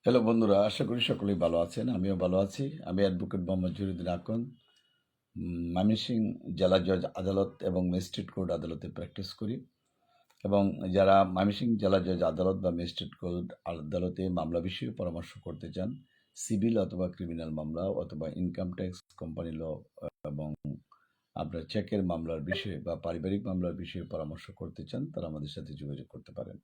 Hello বন্ধুরা, আশা করি সকলেই ভালো আছেন। আমিও ভালো আছি। আমি অ্যাডভোকেট মোহাম্মদ জহিরুদ্দিন আকন, ময়মনসিংহ জেলা জজ আদালত এবং ম্যাজিস্ট্রেট কোর্ট আদালতে প্র্যাকটিস করি। এবং যারা ময়মনসিংহ জেলা জজ আদালত বা ম্যাজিস্ট্রেট কোর্ট আদালতে মামলা বিষয়ে পরামর্শ করতে চান, সিভিল অথবা ক্রিমিনাল মামলা অথবা ইনকাম ট্যাক্স, কোম্পানি ল এবং আপনার চেকের মামলার বিষয়ে বা পারিবারিক মামলার বিষয়ে পরামর্শ করতে চান, তারা আমাদের সাথে যোগাযোগ করতে পারেন।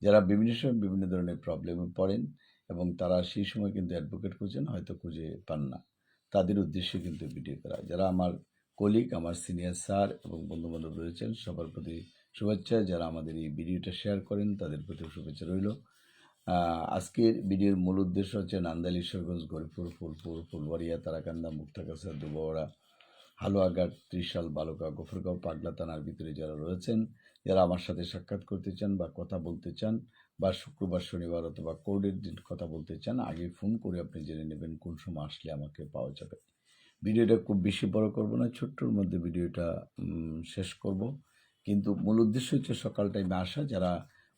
যারা বিভিন্ন সময় বিভিন্ন ধরনের প্রবলেমে পড়েন এবং তারা সেই সময় কিন্তু অ্যাডভোকেট খুঁজেন, হয়তো খুঁজে পান না, তাদের উদ্দেশ্যে কিন্তু ভিডিও করা। যারা আমার কলিগ, আমার সিনিয়র স্যার এবং বন্ধুবান্ধব রয়েছেন, সবার প্রতি শুভেচ্ছা। যারা আমাদের এই ভিডিওটা শেয়ার করেন, তাদের প্রতি শুভেচ্ছা রইল। আজকের ভিডিওর মূল উদ্দেশ্য হচ্ছে নান্দাইল, ঈশ্বরগঞ্জ, গরিপুর, ফুলপুর, ফুলবাড়িয়া, তারাকান্দা, মুক্তাগাছা, দুবাওড়া, হালুয়াঘাট, ত্রিশাল, বালুকা, গফরগাঁও, পাগলা থানার ভিতরে যারা রয়েছেন, যারা আমার সাথে সাক্ষাৎ করতে চান বা কথা বলতে চান বা শুক্রবার, শনিবার অথবা কোর্টের দিন কথা বলতে চান, আগে ফোন করে আপনি জেনে নেবেন কোন সময় আসলে আমাকে পাওয়া যাবে। ভিডিওটা খুব বেশি বড় করব না, ছোট্টর মধ্যে ভিডিওটা শেষ করব। কিন্তু মূল উদ্দেশ্য হচ্ছে সকাল টাইমে আসা। যারা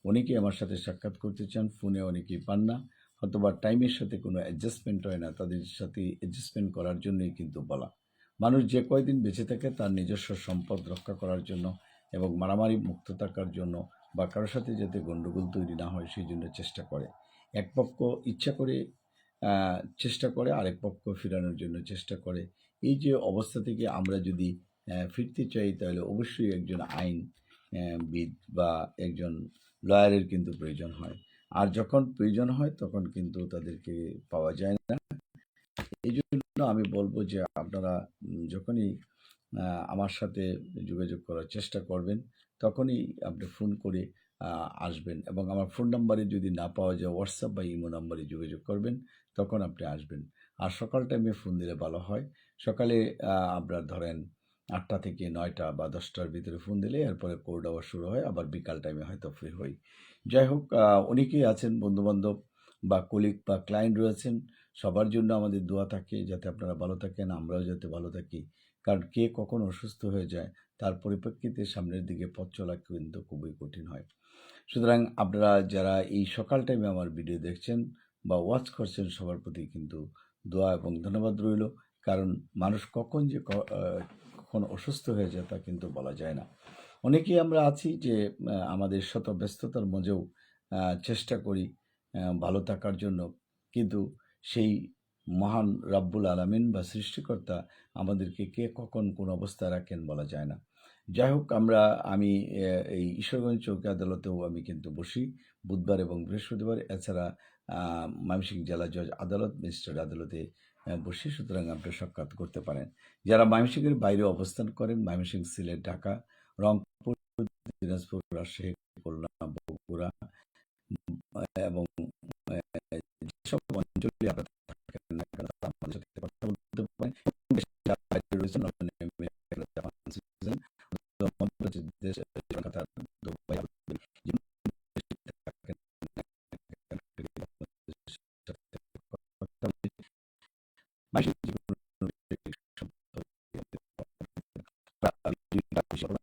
অনেকেই আমার সাথে সাক্ষাৎ করতে চান, ফোনে অনেকেই পান না, অথবা টাইমের সাথে কোনো অ্যাডজাস্টমেন্ট হয় না, তাদের সাথে অ্যাডজাস্টমেন্ট করার জন্যই কিন্তু বলা। মানুষ যে কয়দিন বেঁচে থাকে তার নিজস্ব সম্পদ রক্ষা করার জন্য এবং মারামারি মুক্ত থাকার জন্য বা কারোর সাথে যাতে গণ্ডগোল তৈরি না হয় সেই জন্য চেষ্টা করে। এক পক্ষ ইচ্ছা করে চেষ্টা করে, আরেক পক্ষ ফেরানোর জন্য চেষ্টা করে। এই যে অবস্থা থেকে আমরা যদি ফিরতে চাই, তাহলে অবশ্যই একজন বিদ বা একজন লয়ারের কিন্তু প্রয়োজন হয়। আর যখন প্রয়োজন হয় তখন কিন্তু তাদেরকে পাওয়া যায় না। এই জন্য আমি বলব যে আপনারা যখনই আমার সাথে যোগাযোগ করার চেষ্টা করবেন, তখনই আপনি ফোন করে আসবেন এবং আমার ফোন নাম্বারে যদি না পাওয়া যায়, হোয়াটসঅ্যাপ বা ইমো নাম্বারে যোগাযোগ করবেন, তখন আপনি আসবেন। আর সকাল টাইমে ফোন দিলে ভালো হয়। সকালে আপনার ধরেন ৮টা থেকে ৯টা বা ১০টার ভিতরে ফোন দিলে এরপরে কোর্ট আওয়ার শুরু হয়, আবার বিকাল টাইমে হয়তো ফ্রি হই। যাই হোক, অনেকেই আছেন বন্ধুবান্ধব বা কলিগ বা ক্লায়েন্ট রয়েছেন, সবার জন্য আমাদের দোয়া থাকে যাতে আপনারা ভালো থাকেন, আমরাও যাতে ভালো থাকি। কারণ কে কখন অসুস্থ হয়ে যায় তার পরিপ্রেক্ষিতে সামনের দিকে পথ চলা কিন্তু খুবই কঠিন হয়। সুতরাং আপনারা যারা এই সকাল টাইমে আমার ভিডিও দেখছেন বা ওয়াচ করছেন, সবার প্রতি কিন্তু দোয়া এবং ধন্যবাদ রইল। কারণ মানুষ কখন যে কখন অসুস্থ হয়ে যায় তা কিন্তু বলা যায় না। অনেকেই আমরা আছি যে আমাদের শত ব্যস্ততার মাঝেও চেষ্টা করি ভালো থাকার জন্য, কিন্তু সেই মহান রাব্বুল আলামিন বা সৃষ্টিকর্তা আমাদেরকে কে কখন কোন অবস্থায় রাখেন বলা যায় না। যাই হোক, আমি এই ঈশ্বরগঞ্জ চৌকি আদালতেও আমি কিন্তু বসি বুধবার এবং বৃহস্পতিবার। এছাড়া ময়মনসিংহ জেলা জজ আদালত, ম্যাজিস্ট্রেট আদালতে বসি। সুতরাং আপনি সাক্ষাৎ করতে পারেন। যারা ময়মনসিংহের বাইরে অবস্থান করেন, ময়মনসিংহ, সিলেট, ঢাকা, রংপুর, দিনাজপুর, রাজশাহী, খুলনা, বগুড়া এবং যেসব অঞ্চলে আপনারা থাকেন না কেন, তারা আমাদের সাথে কথা বলতে পারেন। দেশের বাইরে রয়েছেন, জাপান, সুইজারল্যান্ড, দেশ, কাতার, দুবাই, আবুধাবি, যে দেশে থাকেন না কেন, সাথে কথা বলে মানসিক যে কোনো